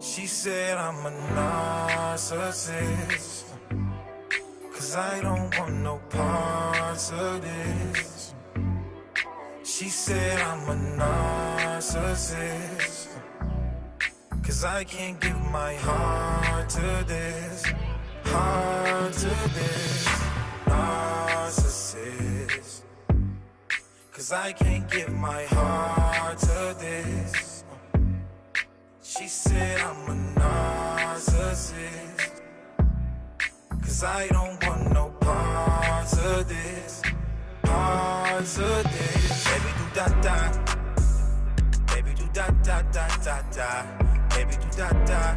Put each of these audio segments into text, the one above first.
She said I'm a narcissist, 'cause I don't want no parts of this. She said I'm a narcissist, 'cause I can't give my heart to this, heart to this. Narcissist, 'cause I can't give my heart to this. She said I'm a narcissist, 'cause I don't want no parts of this, parts of this. Baby do da da, baby do da da da da da, baby do da da,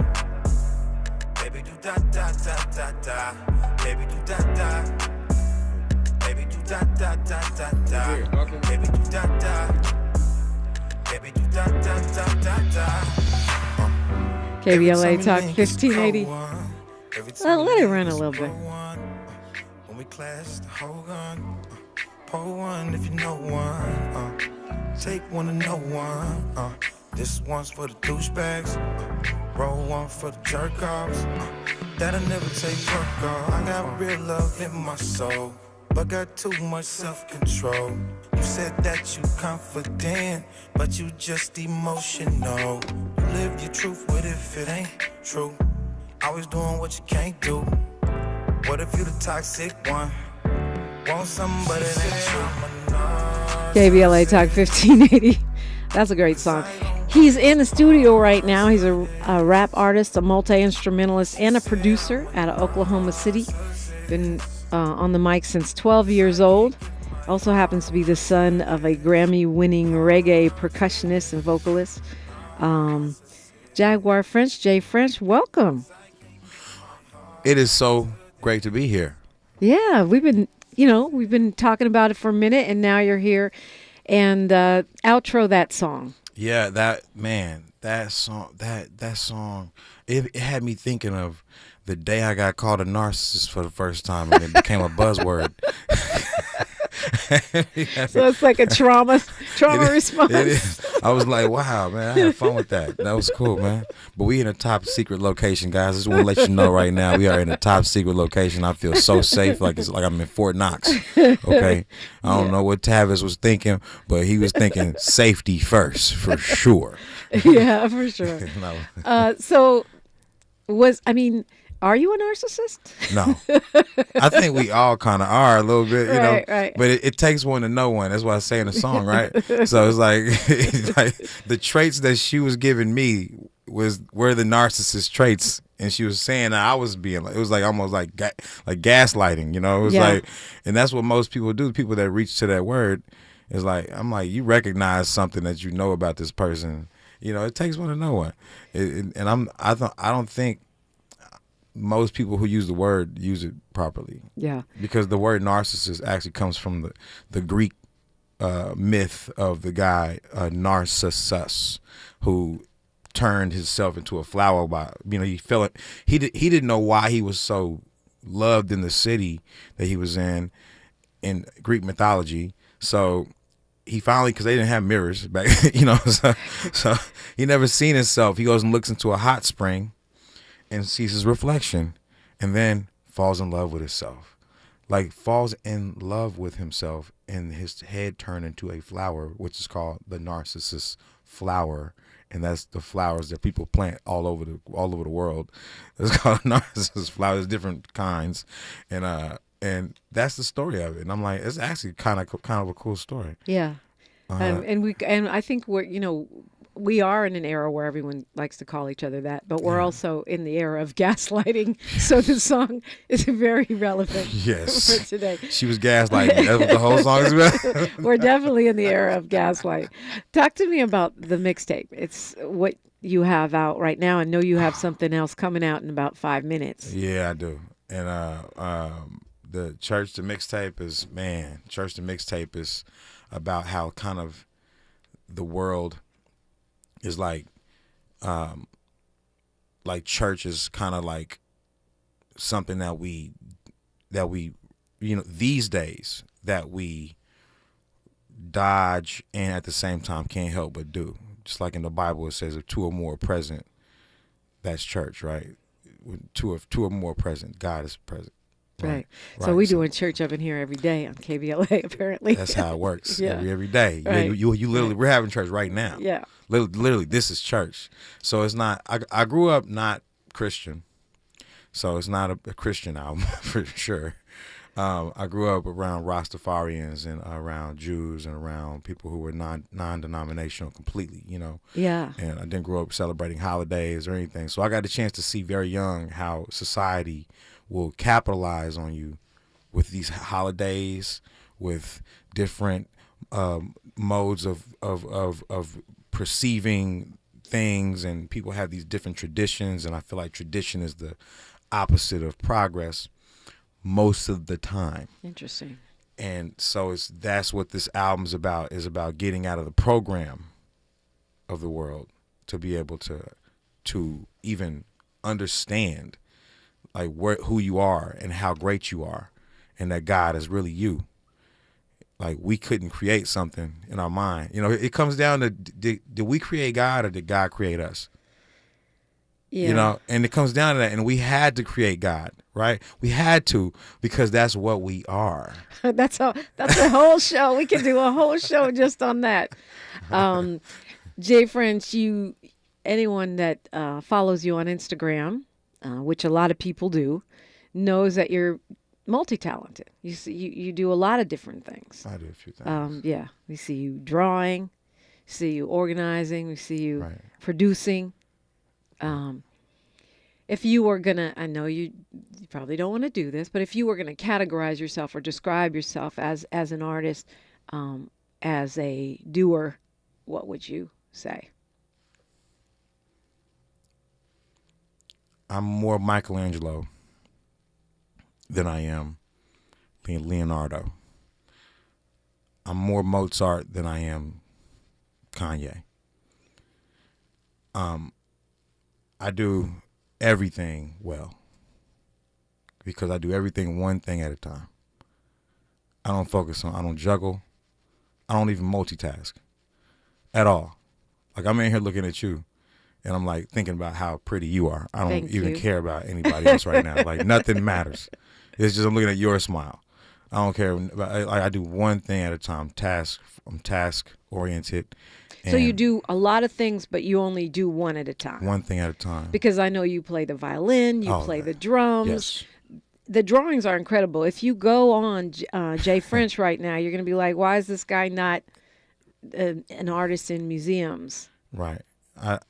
baby do da da da da da, baby do da da, baby do da da da da da, baby do da da, baby do da da da da da. KBLA Talk 1580. Let it run a little bit. When we clash the whole gun, pull one if you know one. Take one to know one. This one's for the douchebags. Roll one for the jerk offs. That'll never take work off. I got real love in my soul, but got too much self-control. You said that you confident, but you just emotional. You live your truth, what if it ain't true? Always doing what you can't do. What if you the toxic one? Want somebody that you KBLA Talk 1580. That's a great song. He's in the studio right now. He's a rap artist, a multi-instrumentalist, and a producer out of Oklahoma City. Been on the mic since 12 years old. Also happens to be the son of a Grammy-winning reggae percussionist and vocalist. Jaguar French, Jay French, welcome. It is so great to be here. Yeah, we've been talking about it for a minute, and now you're here. And outro that song. Yeah, that song, it had me thinking of the day I got called a narcissist for the first time, and it became a buzzword. So it's like a trauma response. I was like, wow, man, I had fun with that. That was cool, man. But we in a top secret location, guys. I just want to let you know right now, we are in a top secret location. I feel so safe, like it's like I'm in Fort Knox. Okay, I don't know what Tavis was thinking, but he was thinking safety first for sure. Yeah, for sure. Are you a narcissist? No. I think we all kind of are a little bit, you know. Right. But it takes one to know one. That's why I say in the song, right? So it's like the traits that she was giving me were the narcissist traits, and she was saying that I was being like, it was like almost like gaslighting, you know. It was like, and that's what most people do. People that reach to that word is like, I'm like, you recognize something that you know about this person. You know, it takes one to know one, and I don't think most people who use the word use it properly. Yeah. Because the word narcissist actually comes from the Greek myth of the guy Narcissus, who turned himself into a flower by, he didn't know why he was so loved in the city that he was in Greek mythology. So he finally, because they didn't have mirrors back, so he never seen himself. He goes and looks into a hot spring and sees his reflection, and then falls in love with himself. Like, falls in love with himself, and his head turned into a flower, which is called the narcissus flower, and that's the flowers that people plant all over the world. It's called a narcissus flower. There's different kinds, and that's the story of it. And I'm like, it's actually kind of a cool story. Yeah, and I think we are in an era where everyone likes to call each other that, but we're also in the era of gaslighting. So the song is very relevant for today. She was gaslighting. That's what the whole song is about. We're definitely in the era of gaslight. Talk to me about the mixtape. It's what you have out right now. I know you have something else coming out in about 5 minutes. Yeah, I do. And the Church the Mixtape is about how kind of the world is like church is kind of like something that we these days that we dodge and at the same time can't help but do. Just like in the Bible, it says if two or more are present, that's church, right? When two or more present, God is present. Right. So we doing church up in here every day on KBLA, apparently. That's how it works. Yeah. Every day. Right. You literally, we're having church right now. Yeah. Literally, this is church. So it's not, I grew up not Christian. So it's not a Christian album for sure. I grew up around Rastafarians and around Jews and around people who were non-denominational completely, Yeah. And I didn't grow up celebrating holidays or anything. So I got a chance to see very young how society will capitalize on you with these holidays, with different modes of perceiving things, and people have these different traditions, and I feel like tradition is the opposite of progress most of the time. Interesting. And so that's what this album's about, is about getting out of the program of the world to be able to even understand like who you are and how great you are, and that God is really you. Like, we couldn't create something in our mind. It comes down to, did we create God or did God create us? Yeah. And it comes down to that. And we had to create God, right? We had to, because that's what we are. That's a whole show. We can do a whole show just on that. Jay French, anyone that follows you on Instagram, which a lot of people do, knows that you're multi-talented. You do a lot of different things. I do a few things. Yeah, we see you drawing, we see you organizing, we see you producing. If you were gonna, I know you probably don't want to do this, but if you were gonna categorize yourself or describe yourself as an artist, as a doer, what would you say? I'm more Michelangelo than I am Leonardo. I'm more Mozart than I am Kanye. I do everything well because I do everything one thing at a time. I don't juggle. I don't even multitask at all. Like, I'm in here looking at you and I'm like thinking about how pretty you are. I don't even care about anybody else right now. Like, nothing matters. It's just I'm looking at your smile. I don't care. I do one thing at a time. I'm task oriented. So you do a lot of things, but you only do one at a time. One thing at a time. Because I know you play the violin, you play the drums. Yes. The drawings are incredible. If you go on Jay French right now, you're going to be like, why is this guy not an artist in museums? Right.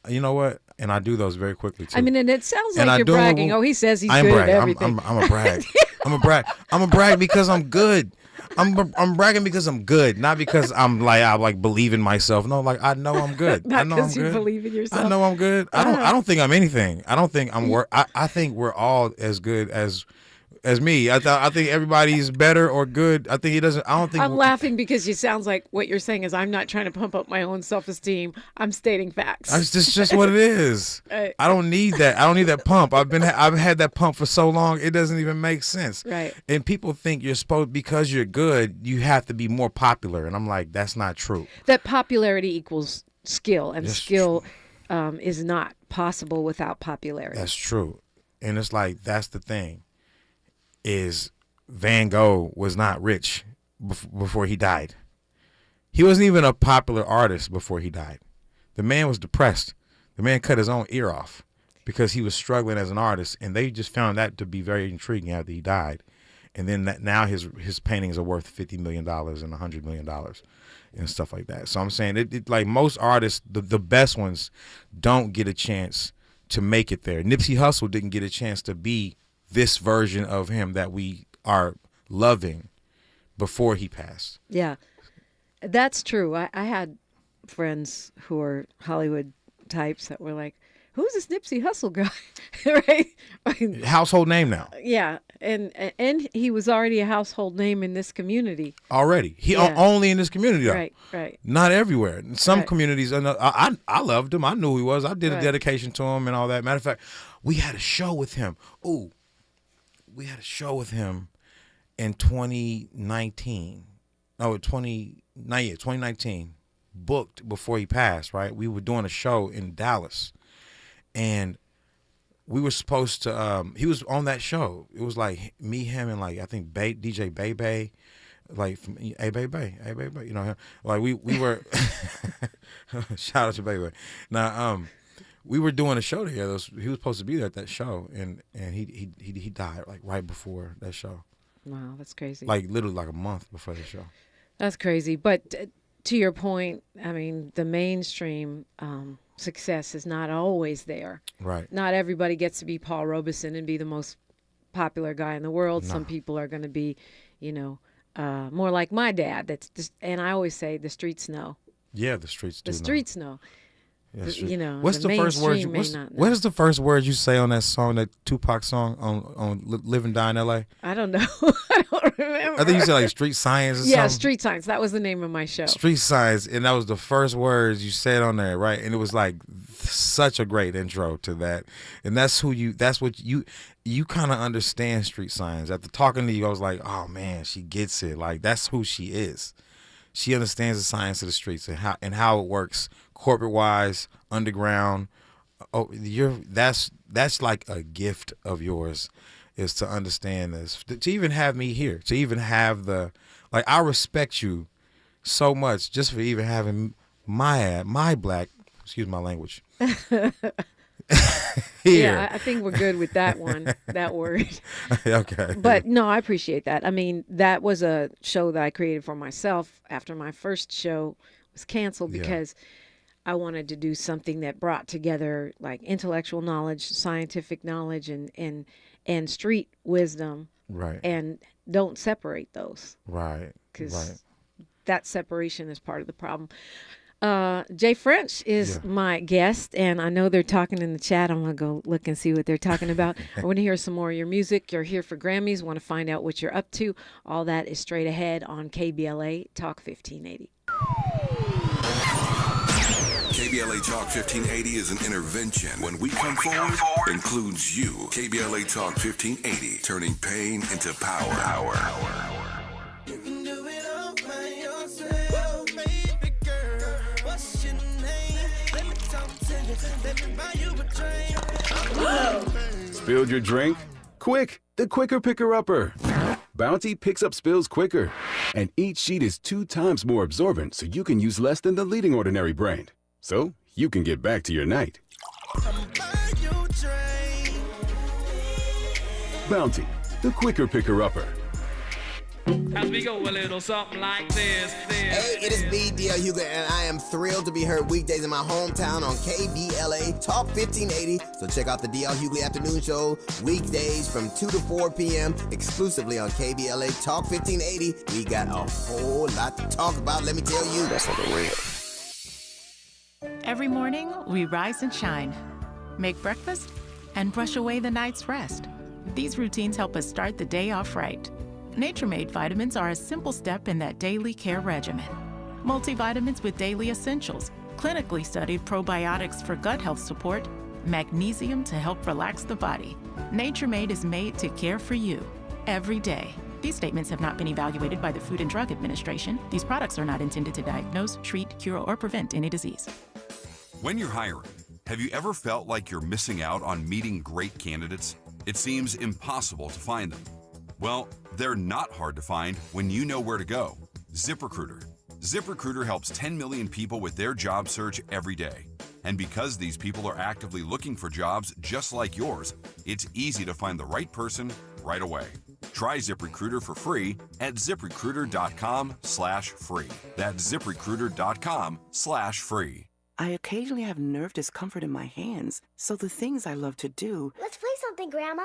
You know what? And I do those very quickly too. I mean, and it sounds like you're bragging. He says he's good at everything. I'm a brag. I'm a brag because I'm good. I'm bragging because I'm good, not because I believe in myself. No, like, I know I'm good. Not I know I'm because you good. believe in yourself. I know I'm good. I don't think I'm anything. I don't think I'm I think we're all as good as me. I think everybody's better or good. I think he doesn't. I don't think. I'm laughing because it sounds like what you're saying is I'm not trying to pump up my own self-esteem. I'm stating facts. It's just what it is. Right. I don't need that. I don't need that pump. I've had that pump for so long. It doesn't even make sense. Right. And people think because you're good, you have to be more popular. And I'm like, that's not true. That popularity equals skill, and skill is not possible without popularity. That's true. And it's like, that's the thing. Is Van Gogh was not rich before he died. He wasn't even a popular artist before he died. The man was depressed. The man cut his own ear off because he was struggling as an artist, and they just found that to be very intriguing after he died. And then now his paintings are worth $50 million and $100 million and stuff like that. So I'm saying it like most artists, the best ones don't get a chance to make it there. Nipsey Hussle didn't get a chance to be this version of him that we are loving before he passed. Yeah, that's true. I had friends who are Hollywood types that were like, who's this Nipsey Hussle guy? Right? Household name now. Yeah, and he was already a household name in this community. Already. Only in this community, though. Right. Not everywhere. In some communities, I loved him. I knew who he was. I did a dedication to him and all that. Matter of fact, we had a show with him. We had a show with him, in 2019. No, 2019. Booked before he passed, right? We were doing a show in Dallas, and we were supposed to he was on that show. It was like me, him, and like I think DJ Bebe, like from Bebe, you know him. Like we were shout out to Bebe. Now we were doing a show together. He was supposed to be there at that show, and he died like right before that show. Wow, that's crazy. Like literally like a month before the show. That's crazy. But to your point, I mean, the mainstream success is not always there. Right. Not everybody gets to be Paul Robeson and be the most popular guy in the world. No. Some people are going to be, you know, more like my dad. That's just, and I always say the streets know. Yeah, the streets do. The streets know. Yeah, You know, what's the first word? What is the first word you say on that song, that Tupac song on Live and Die in L.A.? I don't know. I don't remember. I think you said like street science or something. Yeah, Street Science. That was the name of my show. Street science, and that was the first words you said on there, right? And it was like such a great intro to that. And that's what you kind of understand street science. After talking to you, I was like, oh man, she gets it. Like that's who she is. She understands the science of the streets and how it works, corporate wise, underground. Oh, that's like a gift of yours, is to understand this. To even have me here, to even have I respect you so much just for even having my black, excuse my language. Here. Yeah, I think we're good with that one, that word. Okay. But no, I appreciate that. I mean, that was a show that I created for myself after my first show was canceled because I wanted to do something that brought together like intellectual knowledge, scientific knowledge, and street wisdom. Right. And don't separate those. Right. Because that separation is part of the problem. Jay French is my guest, and I know they're talking in the chat. I'm going to go look and see what they're talking about. I want to hear some more of your music. You're here for Grammys. Want to find out what you're up to. All that is straight ahead on KBLA Talk 1580. KBLA Talk 1580 is an intervention. When we come forward, includes you. KBLA Talk 1580, turning pain into power. You can do it all by yourself, baby girl. What's your name? Let me talk to you. Let me buy you a drink. Spilled your drink? Quick, the quicker picker-upper. Bounty picks up spills quicker, and each sheet is 2 times more absorbent, so you can use less than the leading ordinary brand. So you can get back to your night. Buy you a drink. Bounty, the quicker picker-upper. As we go a little something like this. Hey, it is me, D.L. Hughley, and I am thrilled to be heard weekdays in my hometown on KBLA Talk 1580. So check out the D.L. Hughley Afternoon Show weekdays from 2 to 4 p.m. exclusively on KBLA Talk 1580. We got a whole lot to talk about, let me tell you. That's on the real. Every morning, we rise and shine, make breakfast, and brush away the night's rest. These routines help us start the day off right. Nature-Made vitamins are a simple step in that daily care regimen. Multivitamins with daily essentials, clinically studied probiotics for gut health support, magnesium to help relax the body. Nature-Made is made to care for you every day. These statements have not been evaluated by the Food and Drug Administration. These products are not intended to diagnose, treat, cure, or prevent any disease. When you're hiring, have you ever felt like you're missing out on meeting great candidates? It seems impossible to find them. Well, they're not hard to find when you know where to go. ZipRecruiter. ZipRecruiter helps 10 million people with their job search every day. And because these people are actively looking for jobs just like yours, it's easy to find the right person right away. Try ZipRecruiter for free at ZipRecruiter.com/free. That's ZipRecruiter.com/free. I occasionally have nerve discomfort in my hands, so the things I love to do Let's play something, Grandma.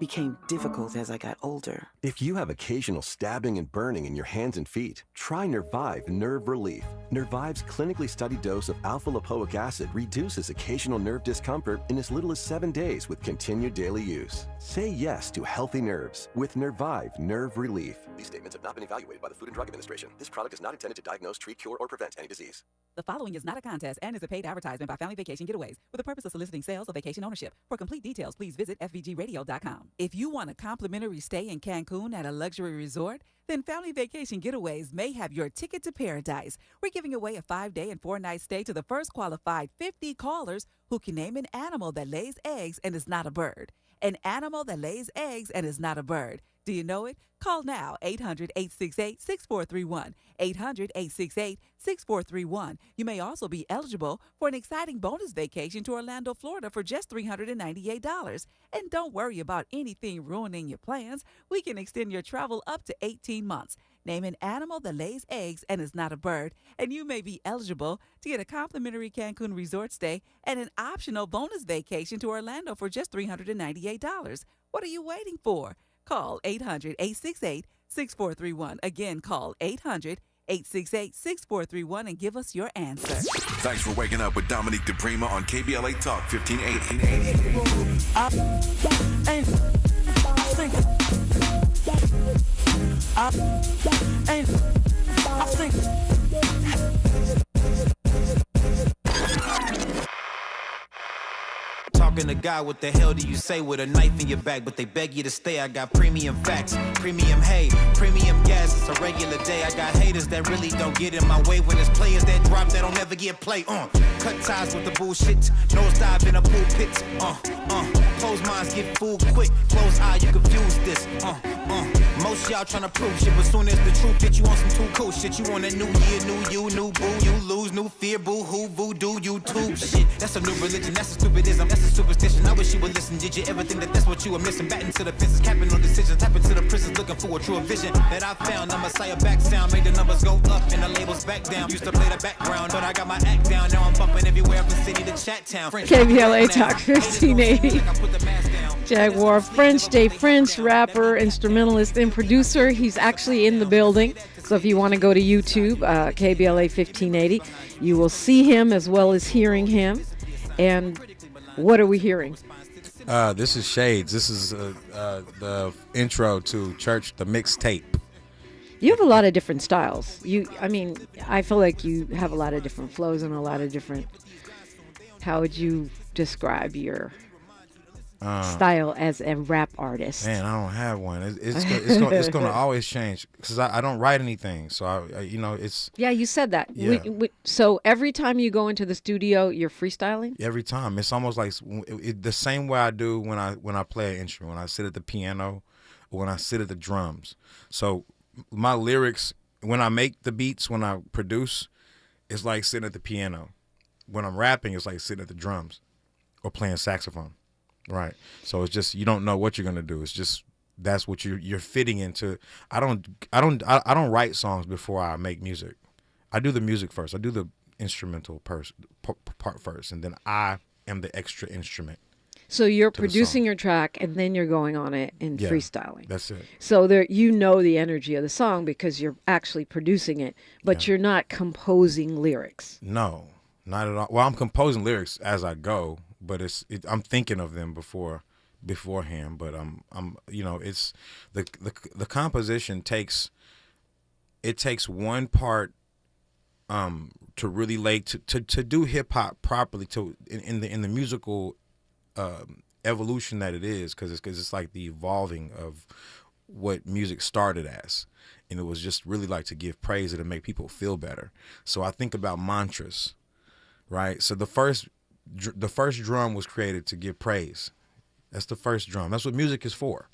became difficult as I got older. If you have occasional stabbing and burning in your hands and feet, try Nervive Nerve Relief. Nervive's clinically studied dose of alpha-lipoic acid reduces occasional nerve discomfort in as little as 7 days with continued daily use. Say yes to healthy nerves with Nervive Nerve Relief. These statements have not been evaluated by the Food and Drug Administration. This product is not intended to diagnose, treat, cure, or prevent any disease. The following is not a contest and is a paid advertisement by Family Vacation Getaways with the purpose of soliciting sales or vacation ownership. For complete details, please visit fvgradio.com. If you want a complimentary stay in Cancun at a luxury resort, then Family Vacation Getaways may have your ticket to paradise. We're giving away a 5-day and 4-night stay to the first qualified 50 callers who can name an animal that lays eggs and is not a bird. An animal that lays eggs and is not a bird. Do you know it? Call now, 800-868-6431, 800-868-6431. You may also be eligible for an exciting bonus vacation to Orlando, Florida for just $398. And don't worry about anything ruining your plans. We can extend your travel up to 18 months. Name an animal that lays eggs and is not a bird, and you may be eligible to get a complimentary Cancun resort stay and an optional bonus vacation to Orlando for just $398. What are you waiting for? Call 800-868-6431. Again, call 800-868-6431 and give us your answer. Thanks for waking up with Dominique DiPrima on KBLA Talk 1580. Talking to God, what the hell do you say with a knife in your back? But they beg you to stay. I got premium facts, premium hay, premium gas. It's a regular day. I got haters that really don't get in my way. When there's players that drop that don't ever get play. Cut ties with the bullshit. Nose dive in a pulpit. Close minds get fooled quick. Close eye, you confuse this. Most y'all tryna prove shit, but soon as the truth hit you on some too cool shit. You want a new year, new you, new boo. You lose, new fear, boo hoo, voodoo, YouTube shit. That's a new religion, that's a stupidism, that's a superstition. I wish you would listen. Did you ever think that that's what you were missing? Batting to the fences, capping on decisions, tapping to the prisons, looking for a true vision that I found. I'm Messiah back sound, made the numbers go up and the labels back down. Used to play the background, but I got my act down. Now I'm bumping everywhere from city to chat town. KBLA Talk 1580. Jaguar French, Jay French, rapper, instrumentalist, and producer. He's actually in the building. So if you want to go to YouTube, KBLA 1580, you will see him as well as hearing him. And what are we hearing? This is Shades. This is the intro to Church, the mixtape. You have a lot of different styles. I feel like you have a lot of different flows and a lot of different. How would you describe your style as a rap artist? Man, I don't have one. It's going to always change because I don't write anything. So it's. Yeah, you said that. Yeah. So every time you go into the studio, you're freestyling. Every time, it's almost like the same way I do when I play an instrument, when I sit at the piano, or when I sit at the drums. So my lyrics, when I make the beats, when I produce, it's like sitting at the piano. When I'm rapping, it's like sitting at the drums or playing saxophone. Right. So it's just, you don't know what you're going to do. It's just, that's what you're fitting into. I don't write songs before I make music. I do the music first. I do the instrumental part first, and then I am the extra instrument. So you're producing your track and then you're going on it and freestyling. That's it. So you know the energy of the song because you're actually producing it, but you're not composing lyrics. No, not at all. Well, I'm composing lyrics as I go, but I'm thinking of them beforehand. But it's the composition takes one part to really to do hip hop properly in the musical evolution that it is, because it's like the evolving of what music started as, and it was just really like to give praise and to make people feel better. So I think about mantras, right? So the first drum was created to give praise. That's the first drum. That's what music is for.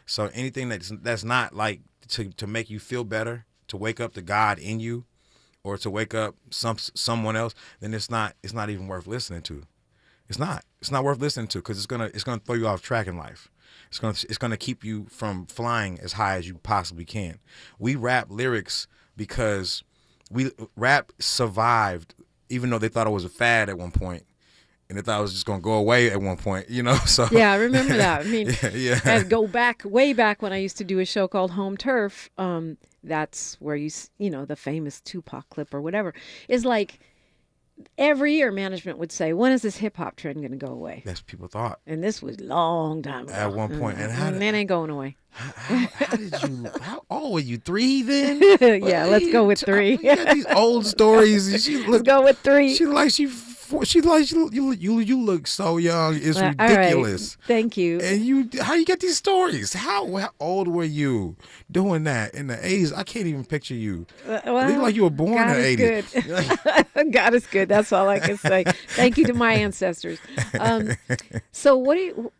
So anything that's not like to make you feel better, to wake up the God in you, or to wake up someone else, then it's not even worth listening to. It's not worth listening to, because it's gonna throw you off track in life. It's gonna keep you from flying as high as you possibly can. We rap lyrics because rap survived, even though they thought it was a fad at one point, and they thought it was just gonna go away at one point. So yeah, I remember that. I mean, yeah. And go way back when I used to do a show called Home Turf. That's where the famous Tupac clip or whatever is like. Every year, management would say, "When is this hip hop trend going to go away?" That's what people thought, and this was a long time ago. At one point, and it ain't going away. How did you? How old were you? 3 then? Yeah, let's go with 3. You got these old stories. Let's go with 3. She like she She's like, you look so young. It's All ridiculous. right. Thank you. And how you get these stories? How old were you doing that in the 80s? I can't even picture you. Well, look like you were born God in the is 80s. good. God is good. That's all I can say. Thank you to my ancestors. So what do you...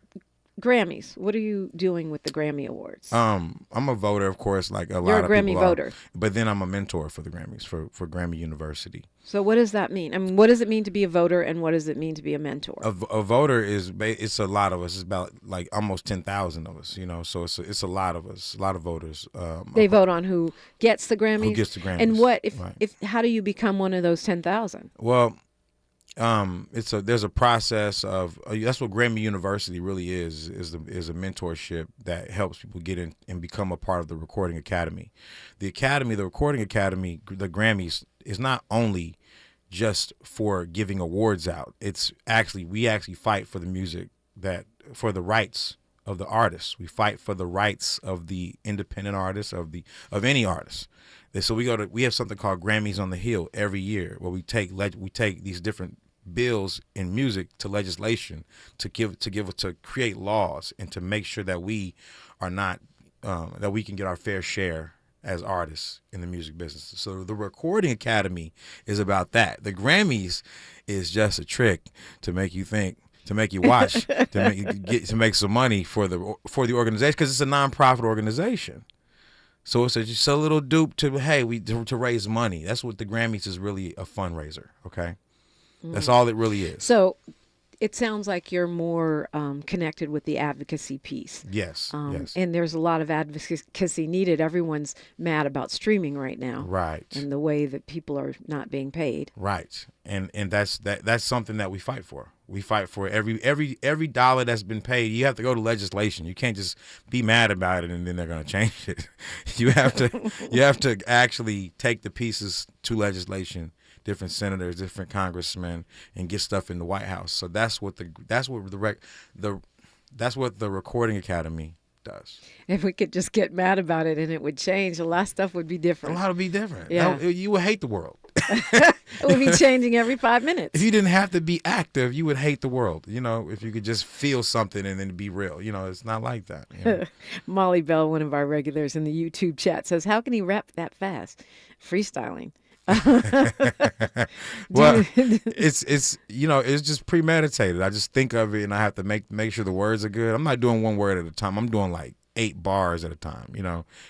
Grammys. What are you doing with the Grammy Awards? I'm a voter, of course, like a lot of people. You're a Grammy voter. But then I'm a mentor for the Grammys, for Grammy University. So what does that mean? I mean, what does it mean to be a voter, and what does it mean to be a mentor? A voter it's a lot of us. It's about like almost 10,000 of us, so it's a lot of us, a lot of voters. They vote on who gets the Grammys? Who gets the Grammys. And what, right. if how do you become one of those 10,000? Well, there's a process of that's what Grammy University really is a mentorship that helps people get in and become a part of the Recording Academy. The Recording Academy, the Grammys, is not only just for giving awards out. It's we actually fight for the music, for the rights of the artists. We fight for the rights of the independent artists, of any artist. So we have something called Grammys on the Hill every year, where we take these different bills in music to legislation to create laws and to make sure that we are not that we can get our fair share as artists in the music business. So the Recording Academy is about that. The Grammys is just a trick to make you think, to make you watch, to make some money for the organization, because it's a nonprofit organization. So it's just a little dupe to raise money. That's what the Grammys is, really a fundraiser. Okay. That's all it really is. So it sounds like you're more connected with the advocacy piece. Yes, yes. And there's a lot of advocacy needed. Everyone's mad about streaming right now. Right. And the way that people are not being paid. Right. And that's something that we fight for. We fight for every dollar that's been paid. You have to go to legislation. You can't just be mad about it and then they're going to change it. You have to actually take the pieces to legislation, different senators, different congressmen, and get stuff in the White House. So that's what the Recording Academy does. If we could just get mad about it and it would change, a lot of stuff would be different. A lot would be different. Yeah. You would hate the world. It would be changing every 5 minutes. If you didn't have to be active, you would hate the world. If you could just feel something and then be real. It's not like that. Molly Bell, one of our regulars in the YouTube chat, says, "How can he rap that fast? Freestyling." Well, it's just premeditated. I just think of it and I have to make sure the words are good. I'm not doing one word at a time. I'm doing like 8 bars at a time,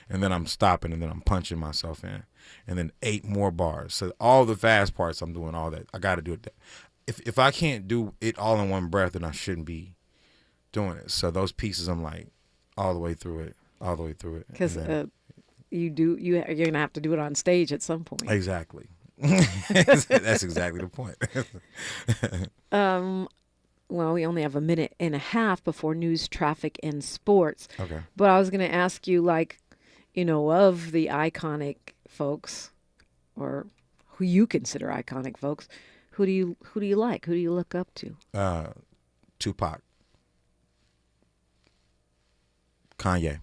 and then I'm stopping and then I'm punching myself in, and then 8 more bars. So all the fast parts, I'm doing all that. I got to do it. If I can't do it all in one breath, then I shouldn't be doing it. So those pieces, I'm like all the way through it. Because you're gonna have to do it on stage at some point. Exactly. That's exactly the point. Well, we only have a minute and a half before news, traffic, and sports. Okay. But I was going to ask you, of the iconic folks, or who you consider iconic folks, who do you like? Who do you look up to? Tupac, Kanye,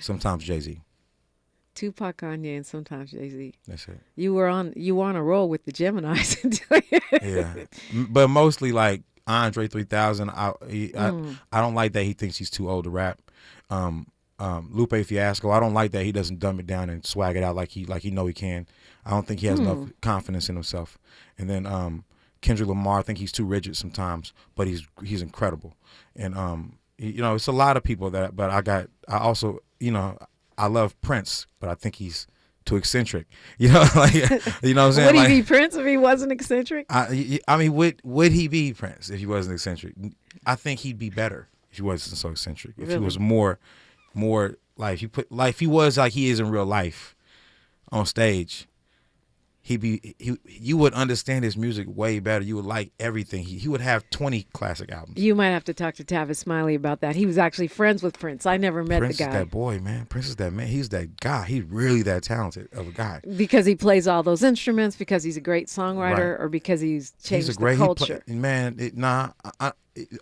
sometimes Jay-Z. Tupac, Kanye, and sometimes Jay-Z. That's it. You were on a roll with the Geminis. Yeah, but mostly like Andre 3000. I don't like that he thinks he's too old to rap. Lupe Fiasco. I don't like that he doesn't dumb it down and swag it out like he know he can. I don't think he has enough confidence in himself. And then Kendrick Lamar. I think he's too rigid sometimes, but he's incredible. And it's a lot of people that. But I also I love Prince, but I think he's too eccentric. What I'm saying? Would he be Prince if he wasn't eccentric? I mean, would he be Prince if he wasn't eccentric? I think he'd be better if he wasn't so eccentric. If he was more like if he was like he is in real life on stage, you would understand his music way better. You would like everything. He would have 20 classic albums. You might have to talk to Tavis Smiley about that. He was actually friends with Prince. I never met Prince the guy. Prince is that boy, man. Prince is that man. He's that guy. He's really that talented of a guy. Because he plays all those instruments, because he's a great songwriter, or because he's changed the culture?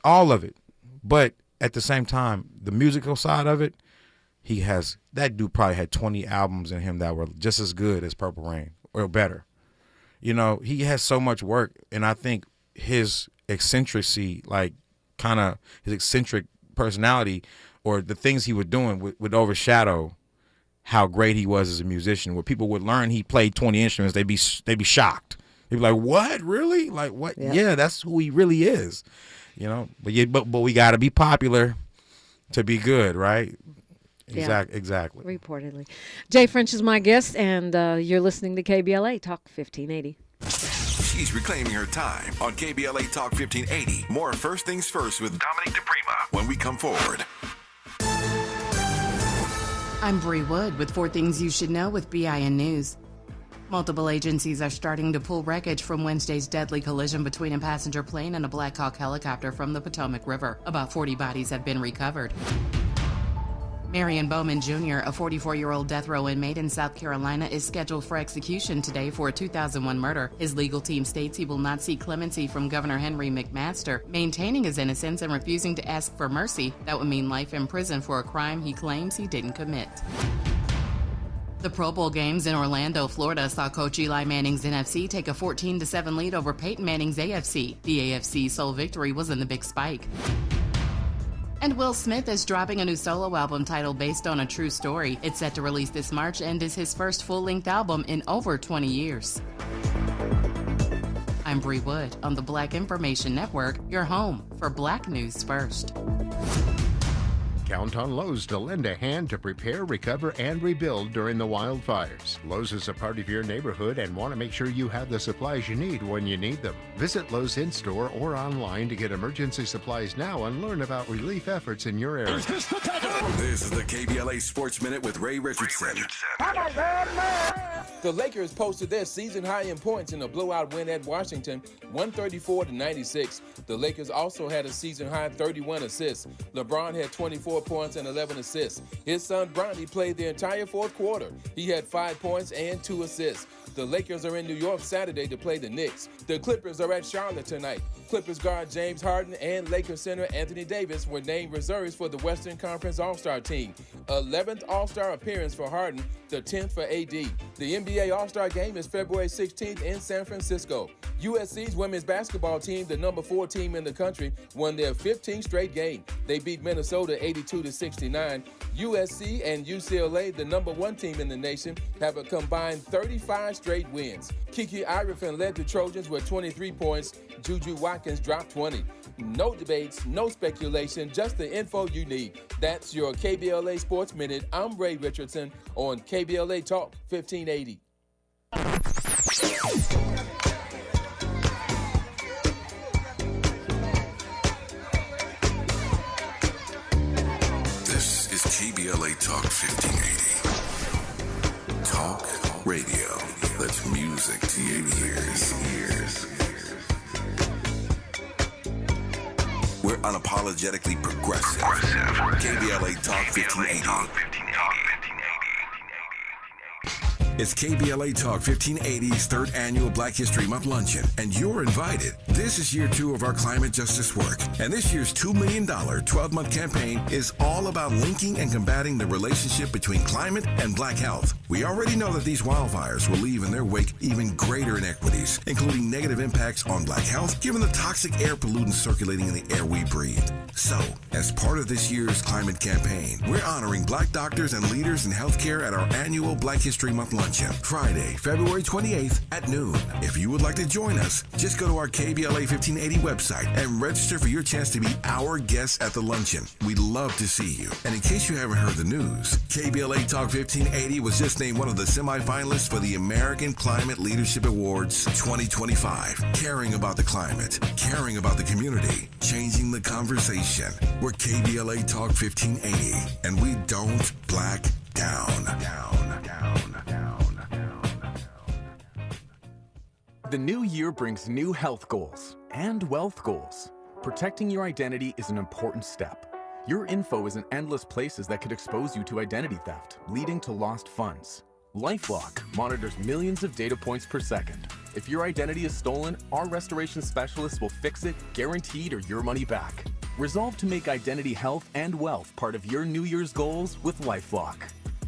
All of it. But at the same time, the musical side of it, that dude probably had 20 albums in him that were just as good as Purple Rain or better. you know, he has so much work, and I think his eccentricity, like kind of his eccentric personality, or the things he was doing would overshadow how great he was as a musician. Where people would learn he played 20 instruments, they'd be shocked. They'd be like, "What? Really? Like what? Yep. Yeah, that's who he really is." You know, but we got to be popular to be good, right? Exactly. Reportedly. Jay French is my guest, and you're listening to KBLA Talk 1580. She's reclaiming her time on KBLA Talk 1580. More First Things First with Dominique DiPrima when we come forward. I'm Bree Wood with 4 Things You Should Know with BIN News. Multiple agencies are starting to pull wreckage from Wednesday's deadly collision between a passenger plane and a Black Hawk helicopter from the Potomac River. About 40 bodies have been recovered. Marion Bowman Jr., a 44-year-old death row inmate in South Carolina, is scheduled for execution today for a 2001 murder. His legal team states he will not seek clemency from Governor Henry McMaster, maintaining his innocence and refusing to ask for mercy. That would mean life in prison for a crime he claims he didn't commit. The Pro Bowl games in Orlando, Florida saw Coach Eli Manning's NFC take a 14-7 lead over Peyton Manning's AFC. The AFC's sole victory was in the Big Spike. And Will Smith is dropping a new solo album titled Based on a True Story. It's set to release this March and is his first full-length album in over 20 years. I'm Bree Wood on the Black Information Network, your home for Black News First. Count on Lowe's to lend a hand to prepare, recover, and rebuild during the wildfires. Lowe's is a part of your neighborhood and want to make sure you have the supplies you need when you need them. Visit Lowe's in-store or online to get emergency supplies now and learn about relief efforts in your area. This is the KBLA Sports Minute with Ray Richardson. The Lakers posted their season high in points in a blowout win at Washington, 134-96. The Lakers also had a season high 31 assists. LeBron had 24 points and 11 assists. His son Bronny played the entire fourth quarter. He had 5 points and 2 assists. The Lakers are in New York Saturday to play the Knicks. The Clippers are at Charlotte tonight. Clippers guard James Harden and Lakers center Anthony Davis were named reserves for the Western Conference All-Star team. 11th All-Star appearance for Harden, the 10th for AD. The NBA All-Star game is February 16th in San Francisco. USC's women's basketball team, the number 4 team in the country, won their 15th straight game. They beat Minnesota 82-69. USC and UCLA, the number 1 team in the nation, have a combined 35 straight wins. Kiki Irefin led the Trojans with 23 points. Juju Watkins dropped 20. No debates, no speculation, just the info you need. That's your KBLA Sports Minute. I'm Ray Richardson on KBLA Talk 1580. This is KBLA Talk 1580. Talk radio. That's music to your ears. We're unapologetically progressive. KBLA Talk 1580. It's KBLA Talk 1580's 3rd annual Black History Month luncheon, and you're invited. This is year 2 of our climate justice work, and this year's $2 million 12-month campaign is all about linking and combating the relationship between climate and Black health. We already know that these wildfires will leave in their wake even greater inequities, including negative impacts on Black health, given the toxic air pollutants circulating in the air we breathe. So, as part of this year's climate campaign, we're honoring Black doctors and leaders in healthcare at our annual Black History Month luncheon, Friday, February 28th at noon. If you would like to join us, just go to our KBLA 1580 website and register for your chance to be our guest at the luncheon. We'd love to see you. And in case you haven't heard the news, KBLA Talk 1580 was just named one of the semifinalists for the American Climate Leadership Awards 2025. Caring about the climate, caring about the community, changing the conversation. We're KBLA Talk 1580, and we don't black down. The new year brings new health goals and wealth goals. Protecting your identity is an important step. Your info is in endless places that could expose you to identity theft, leading to lost funds. LifeLock monitors millions of data points per second. If your identity is stolen, our restoration specialists will fix it, guaranteed, or your money back. Resolve to make identity health and wealth part of your New Year's goals with LifeLock.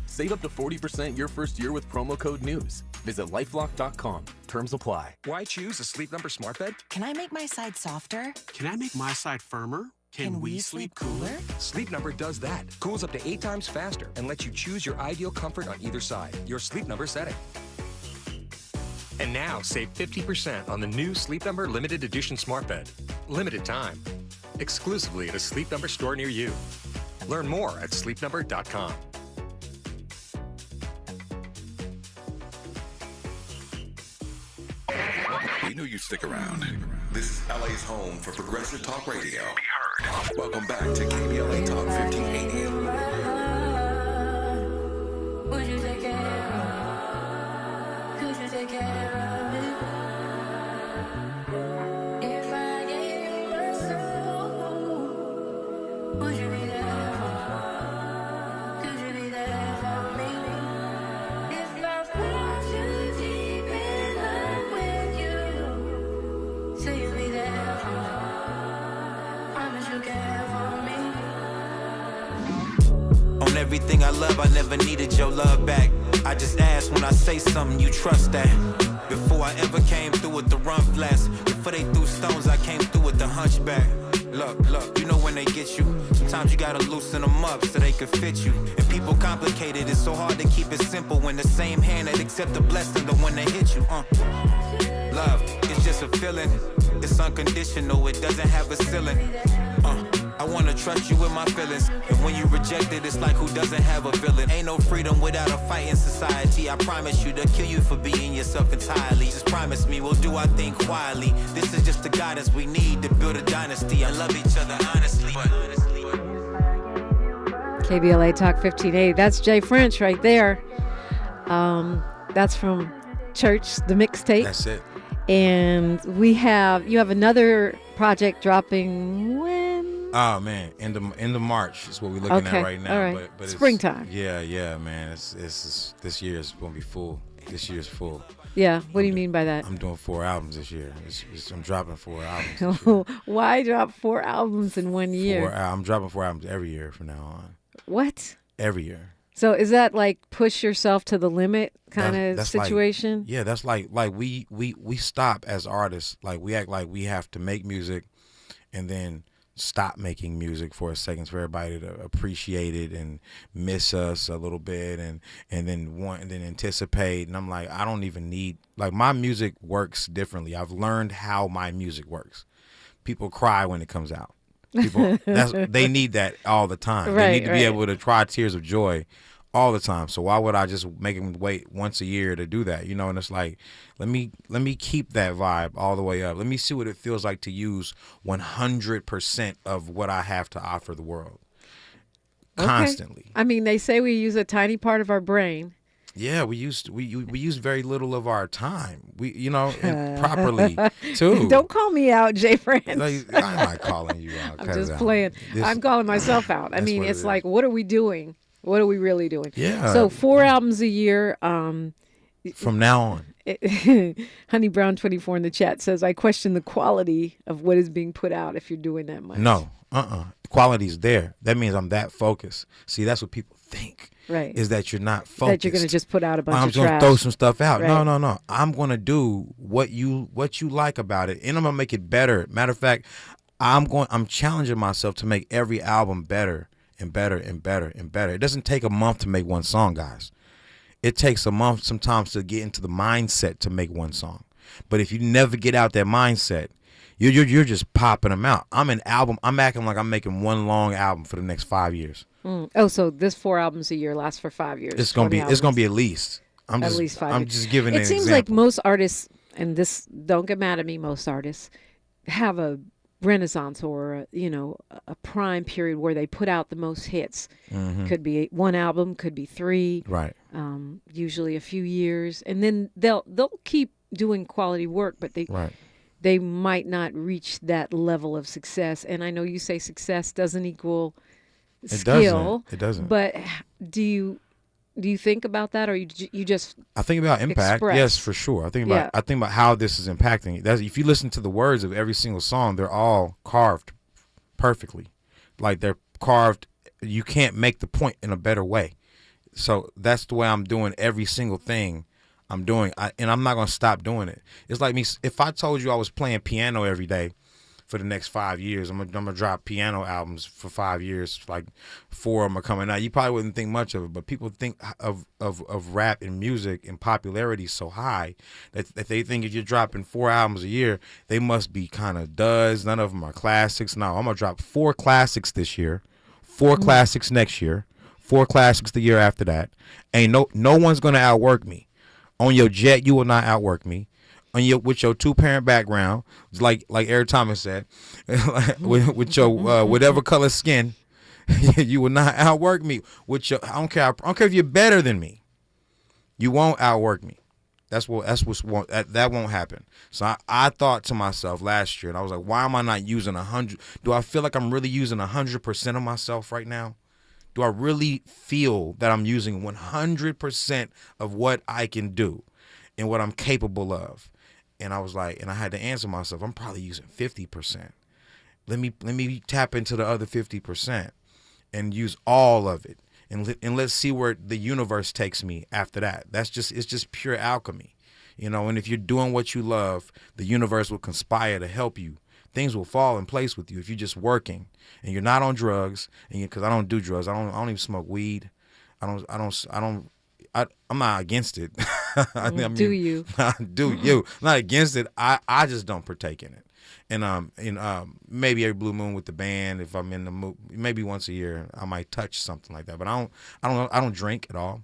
Save up to 40% your first year with promo code NEWS. Visit lifelock.com. Terms apply. Why choose a Sleep Number smart bed? Can I make my side softer? Can I make my side firmer? Can we sleep cooler? Sleep Number does that. Cools up to 8 times faster and lets you choose your ideal comfort on either side. Your Sleep Number setting. And now save 50% on the new Sleep Number limited edition smart bed. Limited time. Exclusively at a Sleep Number store near you. Learn more at sleepnumber.com. We knew you'd stick around. This is LA's home for progressive talk radio. Be heard. Welcome back to KBLA Talk 1580. Would you take care of? Could you take care of it? If I gave you my soul, would you be there for me? Could you be there for me? If I put you deep in love with you, say you'll be there for me. Promise you'll care for me. On everything I love, I never needed your love back. I just asked when I say something, you trust that. Before I ever came through with the run flats, before they threw stones, I came through with the hunchback. Look, you know when they get you, sometimes you gotta loosen them up so they can fit you. And people complicated, it's so hard to keep it simple when the same hand that accept the blessing, the one that hit you. Love, it's just a feeling, it's unconditional, it doesn't have a ceiling. I wanna trust you with my feelings, and when you reject it, it's like who doesn't have a villain. Ain't no freedom without a fight in society. I promise you to kill you for being yourself entirely. Just promise me we'll do our thing quietly. This is just the guidance we need to build a dynasty and love each other honestly. KBLA Talk 1580. That's Jay French right there. That's from Church, the mixtape. That's it. And you have another project dropping when? Oh man, end of March is what we're looking at right now. All right. But Springtime. Yeah, man. It's this year is gonna be full. This year's full. Yeah. What do you mean by that? I'm doing 4 albums this year. I'm dropping 4 albums. This year. Why drop 4 albums in 1 year? I'm dropping 4 albums every year from now on. What? Every year. So is that like push yourself to the limit kind of situation? Like, yeah, that's like we stop as artists. Like we act like we have to make music and then stop making music for a second for everybody to appreciate it and miss us a little bit and then anticipate. And I'm like, I don't even need, like, my music works differently. I've learned how my music works. People cry when it comes out. People they need that all the time. They need to be able to cry tears of joy all the time. So why would I just make them wait once a year to do that? You know, and it's like, let me keep that vibe all the way up. Let me see what it feels like to use 100% of what I have to offer the world constantly. I mean, they say we use a tiny part of our brain. Yeah, we use very little of our time. And properly too. Don't call me out, Jay French. I'm not calling you out. I'm just playing. I'm calling myself out. I mean, it's like, what are we doing? What are we really doing? Yeah. So 4 albums a year. From now on. Honey Brown 24 in the chat says, I question the quality of what is being put out if you're doing that much. No. Quality's there. That means I'm that focused. See, that's what people think. Right. Is that you're not focused. That you're going to just put out a bunch of trash. I'm going to throw some stuff out. Right. No. I'm going to do what you like about it, and I'm going to make it better. Matter of fact, I'm challenging myself to make every album better and better and better and better. It doesn't take a month to make one song, guys. It takes a month sometimes to get into the mindset to make one song. But if you never get out that mindset, you're just popping them out. I'm acting like I'm making one long album for the next 5 years. Oh, so this 4 albums a year lasts for 5 years. It's gonna be at least. At least 5 years. I'm just giving it seems like most artists, and this, don't get mad at me, most artists have a renaissance or a prime period where they put out the most hits. Mm-hmm. Could be 1 album, could be 3. Right. Usually a few years, and then they'll keep doing quality work, but they might not reach that level of success. And I know you say success doesn't equal skill. It doesn't. But do you think about that, or you just? I think about impact. Express? Yes, for sure. I think about how this is impacting. If you listen to the words of every single song, they're all carved perfectly. Like they're carved. You can't make the point in a better way. So that's the way I'm doing every single thing. I'm doing, and I'm not gonna stop doing it. It's like me. If I told you I was playing piano every day for the next 5 years, I'm gonna drop piano albums for 5 years. Like 4 of them are coming out. You probably wouldn't think much of it, but people think of rap and music and popularity so high that they think if you're dropping 4 albums a year, they must be kind of duds. None of them are classics. No, I'm gonna drop 4 classics this year, 4 classics next year, 4 classics the year after that. Ain't no one's gonna outwork me. On your jet, you will not outwork me. With your 2-parent background, like Eric Thomas said, with your whatever color skin, you will not outwork me. I don't care if you're better than me. You won't outwork me. That won't happen. So I thought to myself last year, and I was like, why am I not using 100? Do I feel like I'm really using 100% of myself right now? Do I really feel that I'm using 100% of what I can do and what I'm capable of? And I was like, and I had to answer myself, I'm probably using 50%. Let me tap into the other 50% and use all of it. And let's see where the universe takes me after that. It's just pure alchemy. And if you're doing what you love, the universe will conspire to help you. Things will fall in place with you if you're just working and you're not on drugs. And because I don't do drugs, I don't even smoke weed. I'm not against it. Do you? Do you? I'm not against it. I just don't partake in it. And maybe every blue moon with the band, if I'm in the mood, maybe once a year I might touch something like that. But I don't drink at all.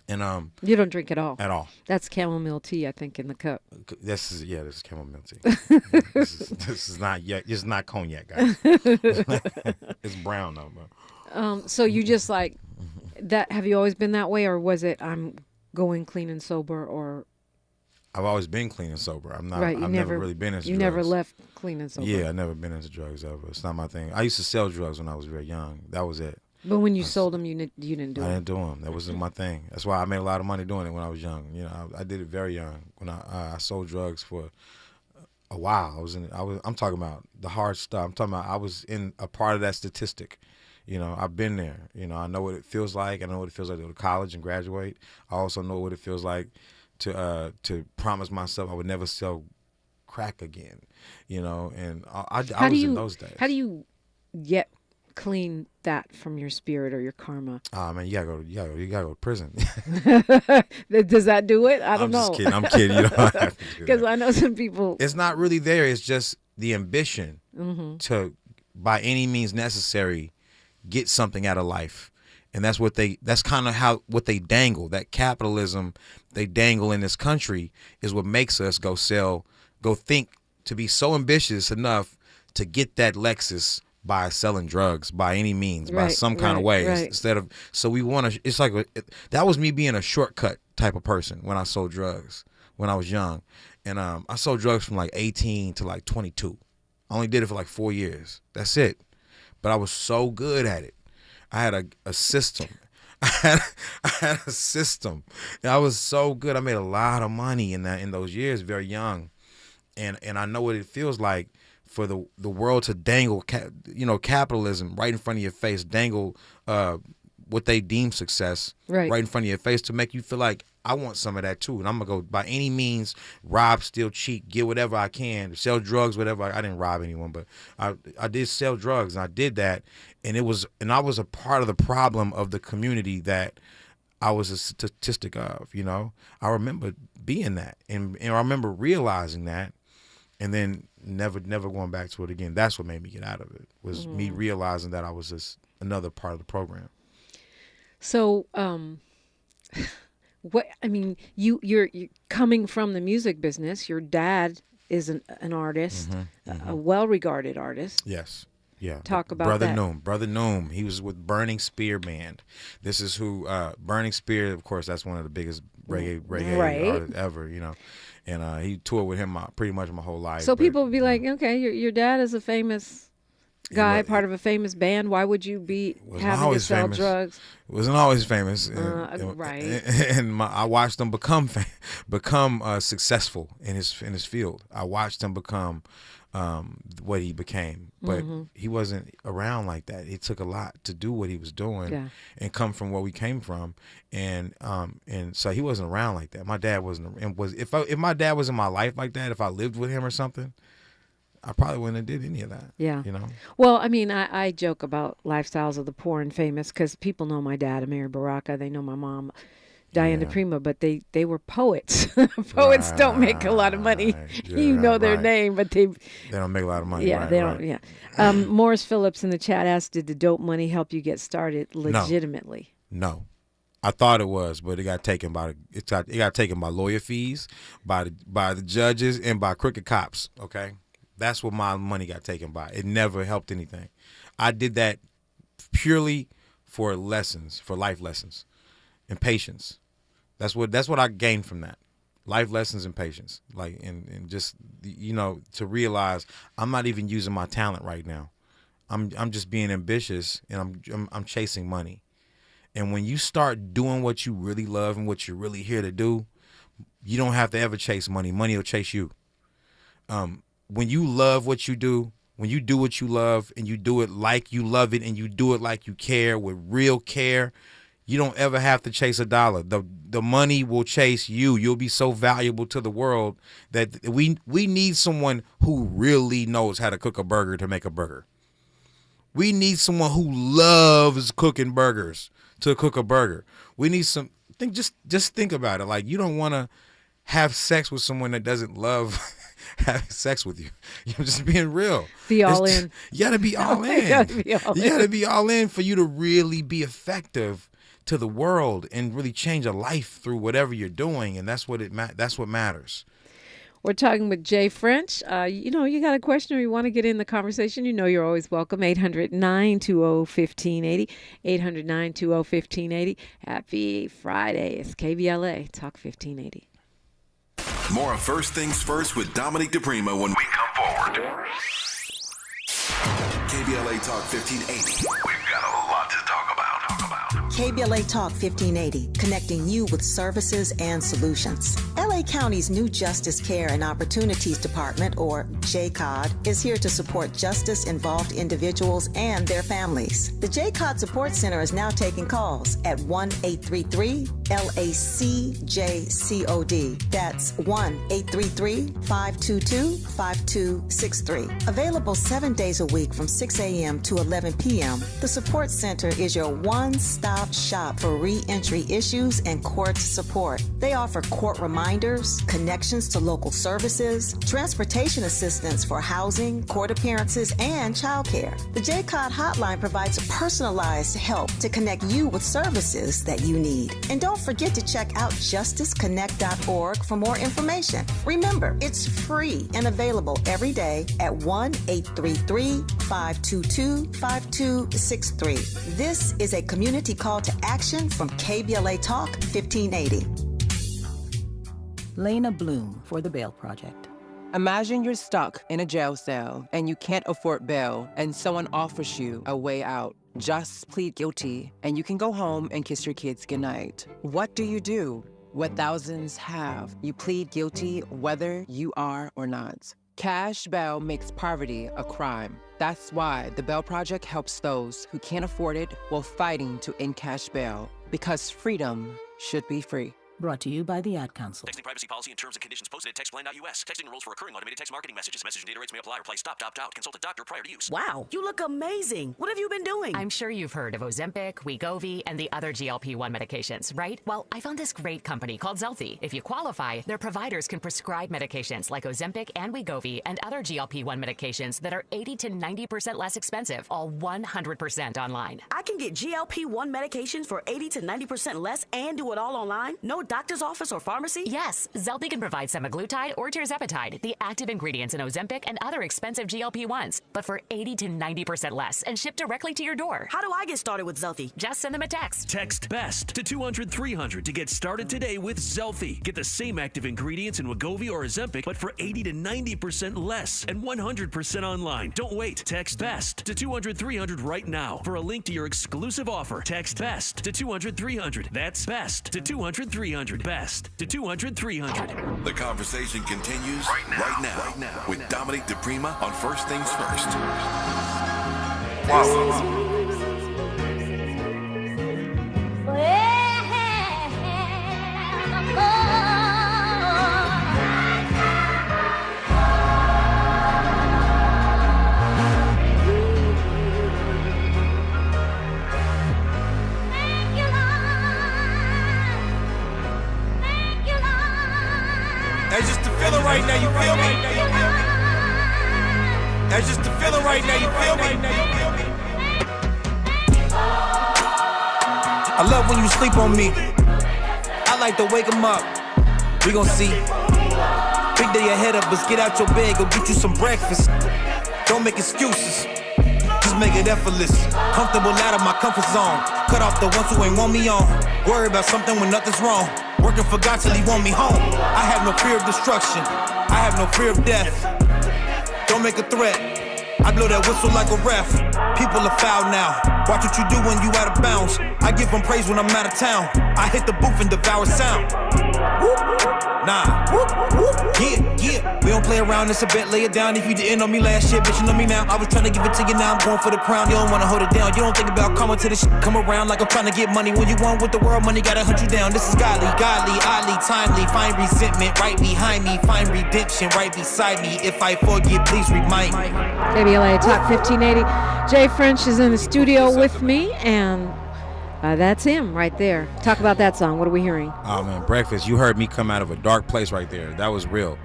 And you don't drink at all. At all. That's chamomile tea, I think, in the cup. This is chamomile tea. this is not yet. It's not cognac, guys. It's brown though, bro. So you just like that? Have you always been that way, or was it I'm going clean and sober, or? I've always been clean and sober. I'm not. Right, I've never really been into drugs. You never left clean and sober. Yeah, I've never been into drugs ever. It's not my thing. I used to sell drugs when I was very young. That was it. But when you sold them, you didn't do it. I didn't do them. That wasn't my thing. That's why I made a lot of money doing it when I was young. I did it very young. When I sold drugs for a while. I'm talking about the hard stuff. I'm talking about I was in a part of that statistic. I've been there. I know what it feels like. I know what it feels like to go to college and graduate. I also know what it feels like to promise myself I would never sell crack again. And I was in those days. How do you get clean that from your spirit or your karma? Man, you gotta go to prison. Does that do it? I don't know. I'm kidding. You don't have to do because I know some people. It's not really there. It's just the ambition to, by any means necessary, get something out of life. And that's kind of what they dangle. That capitalism they dangle in this country is what makes us go think to be so ambitious enough to get that Lexus by selling drugs by any means, by some kind of way. Right. Instead of, so we want to, it's like, that was me being a shortcut type of person when I sold drugs when I was young. And I sold drugs from like 18 to like 22. I only did it for like 4 years. That's it. But I was so good at it. I had a system. I had a system. And I was so good. I made a lot of money in those years, very young. And I know what it feels like for the world to dangle, capitalism right in front of your face, dangle what they deem success right in front of your face to make you feel like I want some of that too. And I'm going to go by any means, rob, steal, cheat, get whatever I can, sell drugs, whatever. I didn't rob anyone, but I did sell drugs, and I did that. And I was a part of the problem of the community that I was a statistic of, I remember being that. And I remember realizing that. And then never going back to it again. That's what made me get out of it, was me realizing that I was just another part of the program. So, you're coming from the music business. Your dad is an artist, a well-regarded artist. Yes. Yeah. Talk about Brother that. Brother Noom. He was with Burning Spear Band. This is who Burning Spear, of course, that's one of the biggest reggae artists ever, And he toured with him pretty much my whole life. So people would be like, okay, your dad is a famous guy, part of a famous band. Why would you be having to sell drugs? Wasn't always famous. Right. And I watched him become successful in his field. I watched him become what he became. But he wasn't around like that. It took a lot to do what he was doing and come from where we came from. And so he wasn't around like that. My dad wasn't. And if my dad was in my life like that, if I lived with him or something, I probably wouldn't have did any of that. Yeah. You know? Well, I mean, I joke about lifestyles of the poor and famous because people know my dad, Amir Baraka. They know my mom, Diane DiPrima, but they were poets. Poets don't make a lot of money. Yeah, you know their name, but they don't make a lot of money. Yeah, right, they right. don't. Yeah. Morris Phillips in the chat asked, "Did the dope money help you get started legitimately?" No. I thought it was, but it got taken by lawyer fees, by the judges, and by crooked cops. Okay, that's what my money got taken by. It never helped anything. I did that purely for lessons, for life lessons, and patience. That's what I gained from that. Life lessons and patience, like and just to realize I'm not even using my talent right now. I'm just being ambitious and I'm chasing money. And when you start doing what you really love and what you're really here to do, you don't have to ever chase money. Money will chase you. When you love what you do, when you do what you love and you do it like you love it and you do it like you care with real care, you don't ever have to chase a dollar. The money will chase you. You'll be so valuable to the world that we need someone who really knows how to cook a burger to make a burger. We need someone who loves cooking burgers to cook a burger. We need just think about it. Like, you don't want to have sex with someone that doesn't love having sex with you. You're just being real. Be all in. You gotta be all in. You gotta be all in for you to really be effective to the world and really change a life through whatever you're doing, and that's what matters. We're talking with Jay French. You got a question or you want to get in the conversation, you're always welcome. 800-920-1580. 800-920-1580. Happy Friday. It's KBLA Talk 1580. More of First Things First with Dominique DiPrima when we come forward. KBLA Talk 1580. We've got a lot to talk about. KBLA Talk 1580, connecting you with services and solutions. LA County's new Justice Care and Opportunities Department, or JCOD, is here to support justice-involved individuals and their families. The JCOD Support Center is now taking calls at 1-833-LACJCOD. That's 1-833-522-5263. Available 7 days a week from 6 a.m. to 11 p.m., the Support Center is your one-stop shop for re-entry issues and court support. They offer court reminders, connections to local services, transportation assistance for housing, court appearances, and childcare. The JCOD hotline provides personalized help to connect you with services that you need. And don't forget to check out justiceconnect.org for more information. Remember, it's free and available every day at 1-833-522-5263. This is a community call to action from KBLA Talk 1580. Lena Bloom for the Bail Project. Imagine you're stuck in a jail cell and you can't afford bail and someone offers you a way out. Just plead guilty and you can go home and kiss your kids goodnight. What do? What thousands have. You plead guilty whether you are or not. Cash bail makes poverty a crime. That's why the Bail Project helps those who can't afford it while fighting to end cash bail. Because freedom should be free. Brought to you by the Ad Council. Texting privacy policy and terms and conditions posted at textplan.us. Texting rules for recurring automated text marketing messages. Message and data rates may apply. Reply stop, opt out. Consult a doctor prior to use. Wow, you look amazing. What have you been doing? I'm sure you've heard of Ozempic, Wegovy, and the other GLP-1 medications, right? Well, I found this great company called Zelfie. If you qualify, their providers can prescribe medications like Ozempic and Wegovy and other GLP-1 medications that are 80 to 90% less expensive, all 100% online. I can get GLP-1 medications for 80 to 90% less and do it all online? No doctor's office or pharmacy? Yes, Zelfie can provide semaglutide or tirzepatide, the active ingredients in Ozempic and other expensive GLP-1s, but for 80 to 90% less and shipped directly to your door. How do I get started with Zelfie? Just send them a text. Text BEST to 200-300 to get started today with Zelfie. Get the same active ingredients in Wegovy or Ozempic, but for 80 to 90% less and 100% online. Don't wait. Text BEST to 200-300 right now for a link to your exclusive offer. Text BEST to 200-300. That's BEST to 200-300. 300. Best to 200 300. The conversation continues right now with Dominique DiPrima on First Things First. That's just the feeling right now, you feel me? That's just the feeling right now, you feel me? I love when you sleep on me. I like to wake 'em up. We gon' see. Big day ahead of us, get out your bed, go get you some breakfast. Don't make excuses, just make it effortless. Comfortable out of my comfort zone. Cut off the ones who ain't want me on. Worry about something when nothing's wrong. Working for God till he want me home. I have no fear of destruction. I have no fear of death. Don't make a threat. I blow that whistle like a ref. People are foul now. Watch what you do when you out of bounds. I give them praise when I'm out of town. I hit the booth and devour sound. Nah. Yeah. We don't play around, it's a bet, lay it down. If you didn't know me last year, bitch, you know me now. I was trying to give it to you, now I'm going for the crown. You don't wanna hold it down, you don't think about coming to this shit. Come around like I'm trying to get money. When you want with the world, money gotta hunt you down. This is godly, oddly, timely. Find resentment right behind me. Find redemption right beside me. If I forget, please remind me. KBLA Talk 1580. Jay French is in the studio with me, and that's him right there. Talk about that song. What are we hearing? Oh man, Breakfast. You heard me come out of a dark place right there. That was real.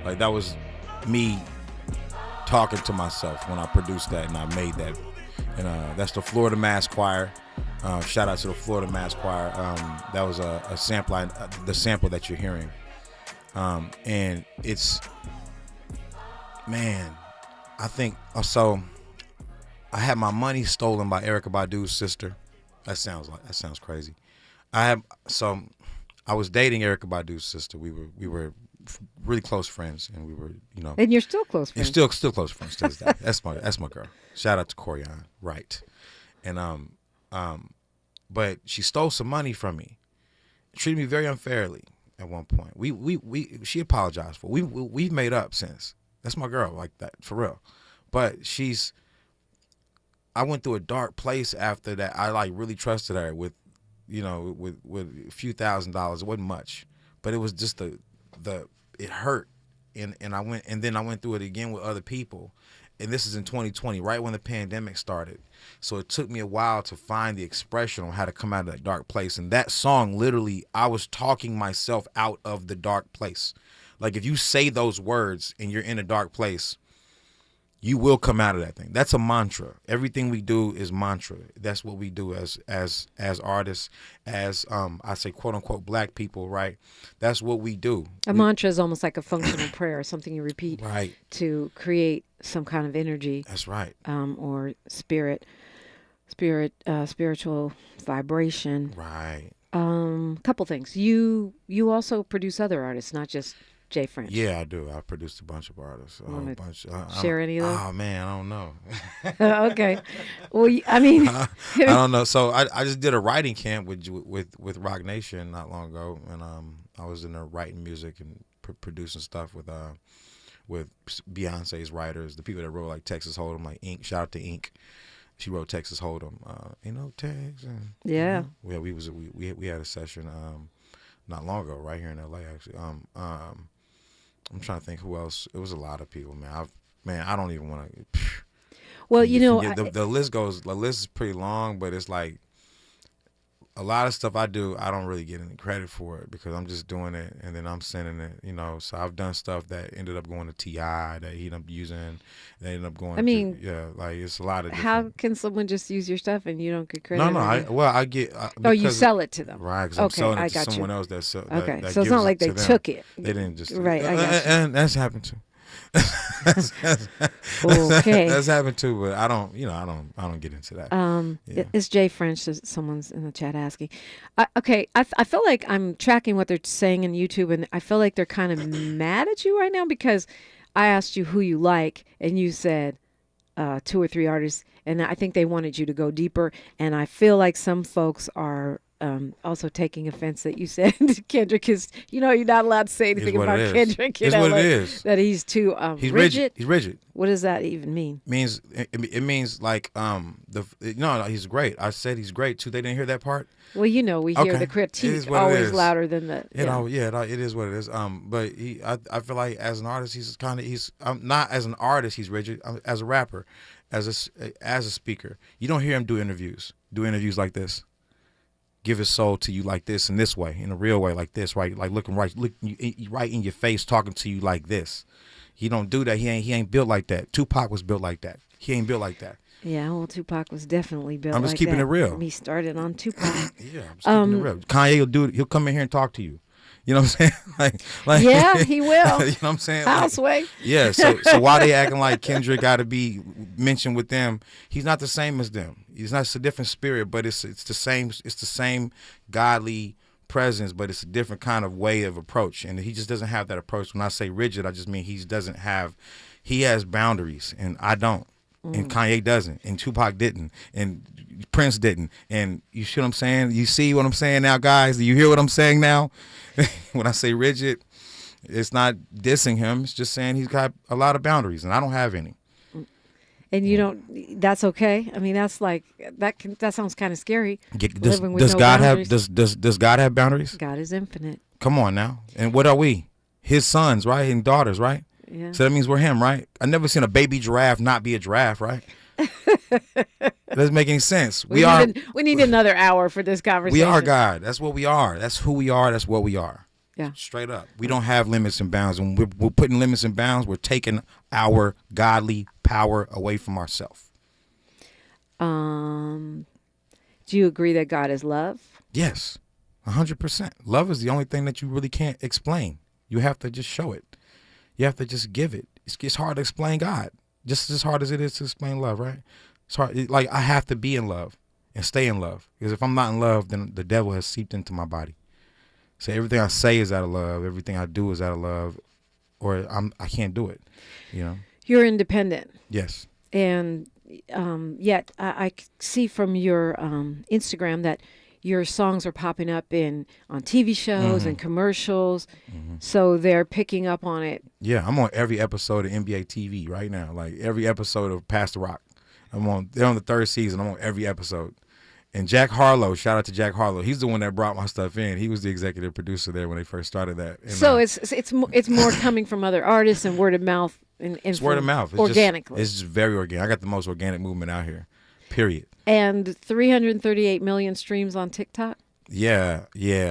Like that was me talking to myself when I produced that and I made that. And that's the Florida Mass Choir. Shout out to the Florida Mass Choir. That was a sample, the sample that you're hearing. And it's, man, I think so. I had my money stolen by Erykah Badu's sister. That sounds crazy. I was dating Erykah Badu's sister. We were really close friends, and we were, And you're still close friends. You're still close friends to this day. That's my girl. Shout out to Corian, right? And but she stole some money from me. Treated me very unfairly at one point. She apologized for. We've made up since. That's my girl, like that, for real. But I went through a dark place after that. I like really trusted her with a few $1,000s. It wasn't much, but it was just it hurt, and I went through it again with other people, and this is in 2020, right when the pandemic started. So it took me a while to find the expression on how to come out of that dark place. And that song, literally, I was talking myself out of the dark place. Like if you say those words and you're in a dark place, you will come out of that thing. That's a mantra. Everything we do is mantra. That's what we do as artists, as I say, quote unquote, black people, right? That's what we do. Mantra is almost like a functional prayer, something you repeat right to create some kind of energy. That's right. Or spiritual vibration. Right. Couple things. You also produce other artists, not just Jay French. Yeah, I do. I produced a bunch of artists. Share any of those? Oh man, I don't know. Okay. Well, I mean, I don't know. So I just did a writing camp with Rock Nation not long ago, and I was in there writing music and producing stuff with Beyonce's writers, the people that wrote like Texas Hold'em, like Ink. Shout out to Ink. She wrote Texas Hold'em. Texas. Yeah. Yeah, we had a session not long ago right here in LA actually. I'm trying to think who else. It was a lot of people, man. I don't even want to. Well, the list goes. The list is pretty long, but it's like a lot of stuff I do. I don't really get any credit for it because I'm just doing it and then I'm sending it. So I've done stuff that ended up going to T.I. that he ended up using. They ended up going. Like it's a lot of. How can someone just use your stuff and you don't get credit? No. I get. You sell it to them, right? Because I'm selling it to someone else that's. Okay, so it's not like they took it. They didn't just. Right, I got you. And that's happened too. Okay, that's happened too, but I don't get into that. It's Jay French. Someone's in the chat asking. I feel like I'm tracking what they're saying on YouTube, and I feel like they're kind of mad at you right now because I asked you who you like, and you said 2 or 3 artists, and I think they wanted you to go deeper. And I feel like some folks are also taking offense that you said Kendrick is, you're not allowed to say anything about Kendrick. It's what it is. That he's too he's rigid. He's rigid. What does that even mean? It means like no, he's great. I said he's great too. They didn't hear that part. Well, we hear the critique always louder than the. It is what it is. But I feel like as an artist, he's not as an artist. He's rigid. As a rapper, as a speaker, you don't hear him do interviews like this. Give his soul to you like this in this way, in a real way like this, right? Like looking right in your face, talking to you like this. He don't do that. He ain't built like that. Tupac was built like that. He ain't built like that. Yeah, well, Tupac was definitely built. I'm just like keeping that. it real. He started on Tupac. Yeah, I'm just keeping it real. Kanye will do it. He'll come in here and talk to you. You know what I'm saying? like yeah, he will. You know what I'm saying? Houseway. Yeah. So why they acting like Kendrick got to be mentioned with them? He's not the same as them. He's not. It's a different spirit, but it's the same. It's the same godly presence, but it's a different kind of way of approach. And he just doesn't have that approach. When I say rigid, I just mean he has boundaries, and I don't. And Kanye doesn't, and Tupac didn't, and Prince didn't. And you see what I'm saying? You see what I'm saying now, guys? Do you hear what I'm saying now? When I say rigid, it's not dissing him. It's just saying he's got a lot of boundaries, and I don't have any. And you don't. That's okay. I mean, that's like that sounds kind of scary. Does God have boundaries? God is infinite. Come on now. And what are we? His sons, right? And daughters, right? Yeah. So that means we're him, right? I never seen a baby giraffe not be a giraffe, right? It doesn't make any sense. We need another hour for this conversation. We are God. That's what we are. That's who we are. That's what we are. Yeah. Straight up. We don't have limits and bounds. When we're putting limits and bounds, we're taking our godly power away from ourselves. Do you agree that God is love? Yes, 100%. Love is the only thing that you really can't explain. You have to just show it. You have to just give it. It's hard to explain God, just as hard as it is to explain love, right? It's hard. Like I have to be in love and stay in love, because if I'm not in love, then the devil has seeped into my body. So everything I say is out of love. Everything I do is out of love, or I can't do it. You know. You're independent. Yes. And yet I see from your Instagram that your songs are popping up on TV shows and commercials, so they're picking up on it. Yeah, I'm on every episode of NBA TV right now. Like every episode of Past the Rock. They're on the 3rd season. I'm on every episode. And Jack Harlow, shout out to Jack Harlow. He's the one that brought my stuff in. He was the executive producer there when they first started that. And, so it's more coming from other artists and word of mouth. It's word of mouth. It's organically. It's just very organic. I got the most organic movement out here, period. And 338 million streams on TikTok? Yeah,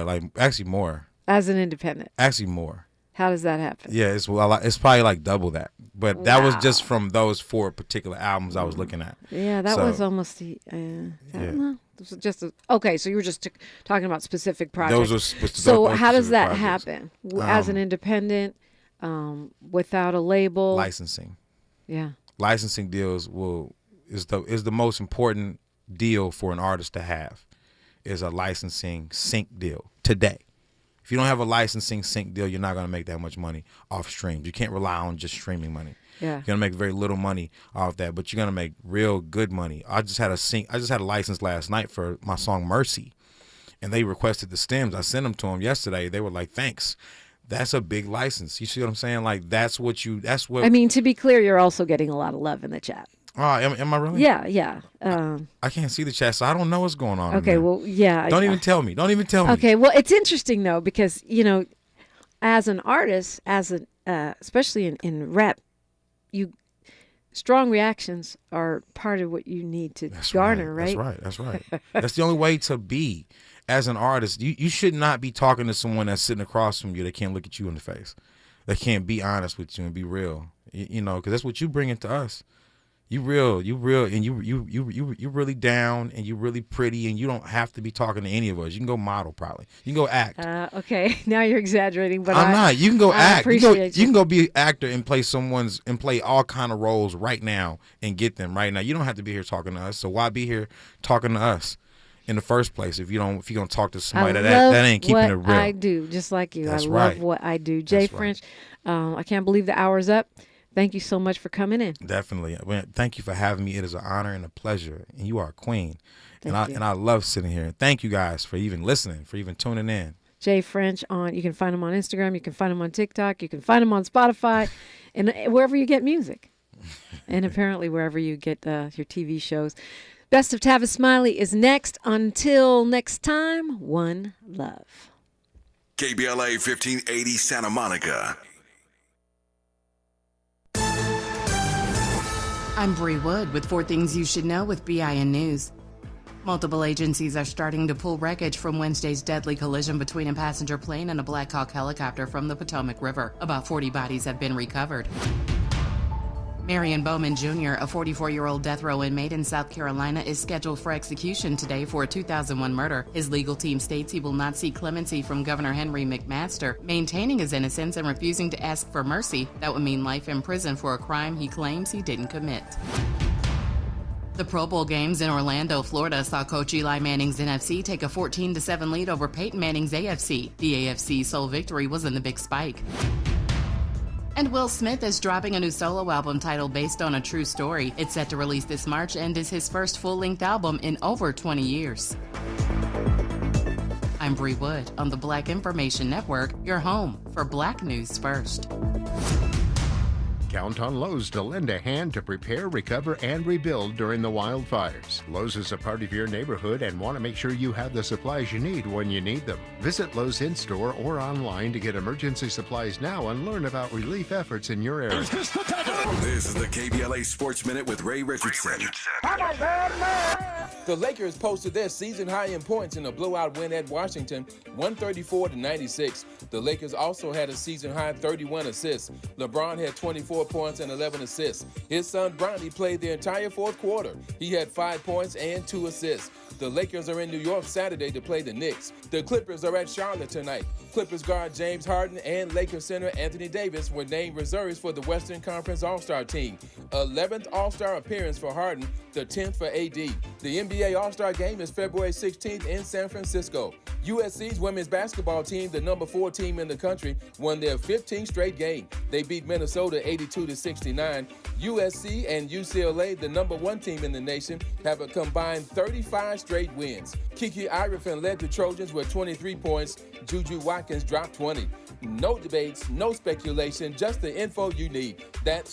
like actually more. As an independent? Actually more. How does that happen? Yeah, it's probably like double that. But that was just from those 4 particular albums I was looking at. Yeah, that was almost okay, so you were just talking about specific projects. So how does that happen as an independent, without a label? Licensing. Yeah. Licensing deals is the most important deal for an artist to have, is a licensing sync deal today. If you don't have a licensing sync deal, you're not going to make that much money off streams. You can't rely on just streaming money. Yeah. You're going to make very little money off that, but you're going to make real good money. I just had a license last night for my song Mercy, and they requested the stems. I sent them to them yesterday. They were like, thanks. That's a big license. You see what I'm saying? Like that's what I mean, to be clear, you're also getting a lot of love in the chat. Oh, am I really? Yeah. I can't see the chat, so I don't know what's going on. Okay, well, yeah. Don't even tell me. Okay, well, it's interesting though, because as an artist, especially in rap, strong reactions are part of what you need to garner, right? That's right. That's the only way to be as an artist. You should not be talking to someone that's sitting across from you that can't look at you in the face, that can't be honest with you and be real. Because that's what you bring into us. You real, and you really down, and you really pretty, and you don't have to be talking to any of us. You can go model, probably. You can go act. Okay, now you're exaggerating, but I'm not. You can go act. You can go be an actor and play all kind of roles right now and get them right now. You don't have to be here talking to us. So why be here talking to us in the first place if you're gonna talk to somebody that ain't keeping it real? I do, just like you. That's I love what I do. Jay French, I can't believe the hour's up. Thank you so much for coming in. Definitely. Thank you for having me. It is an honor and a pleasure. And you are a queen. Thank you. And I love sitting here. And thank you guys for even listening, for even tuning in. Jay French you can find him on Instagram. You can find him on TikTok. You can find him on Spotify and wherever you get music. And apparently wherever you get your TV shows. Best of Tavis Smiley is next. Until next time, one love. KBLA 1580 Santa Monica. I'm Bree Wood with 4 Things You Should Know with BIN News. Multiple agencies are starting to pull wreckage from Wednesday's deadly collision between a passenger plane and a Black Hawk helicopter from the Potomac River. About 40 bodies have been recovered. Marion Bowman Jr., a 44-year-old death row inmate in South Carolina, is scheduled for execution today for a 2001 murder. His legal team states he will not seek clemency from Governor Henry McMaster, maintaining his innocence and refusing to ask for mercy. That would mean life in prison for a crime he claims he didn't commit. The Pro Bowl games in Orlando, Florida saw Coach Eli Manning's NFC take a 14-7 lead over Peyton Manning's AFC. The AFC's sole victory was in the Big Spike. And Will Smith is dropping a new solo album titled Based on a True Story. It's set to release this March and is his first full-length album in over 20 years. I'm Bree Wood on the Black Information Network, your home for Black News First. Count on Lowe's to lend a hand to prepare, recover, and rebuild during the wildfires. Lowe's is a part of your neighborhood and want to make sure you have the supplies you need when you need them. Visit Lowe's in-store or online to get emergency supplies now and learn about relief efforts in your area. This is the KBLA Sports Minute with Ray Richardson. The Lakers posted their season high in points in a blowout win at Washington, 134-96. The Lakers also had a season high 31 assists. LeBron had 24 points and 11 assists. His son Bronny played the entire fourth quarter. He had 5 points and 2 assists. The Lakers are in New York Saturday to play the Knicks. The Clippers are at Charlotte tonight. Clippers guard James Harden and Lakers center Anthony Davis were named reserves for the Western Conference All-Star team. 11th All-Star appearance for Harden, the 10th for AD. The NBA All-Star game is February 16th in San Francisco. USC's women's basketball team, the number 4 team in the country, won their 15th straight game. They beat Minnesota 82-69. USC and UCLA, the number 1 team in the nation, have a combined 35 straight wins. Kiki Irefin led the Trojans with 23 points. Juju Watkins dropped 20. No debates, no speculation, just the info you need. That's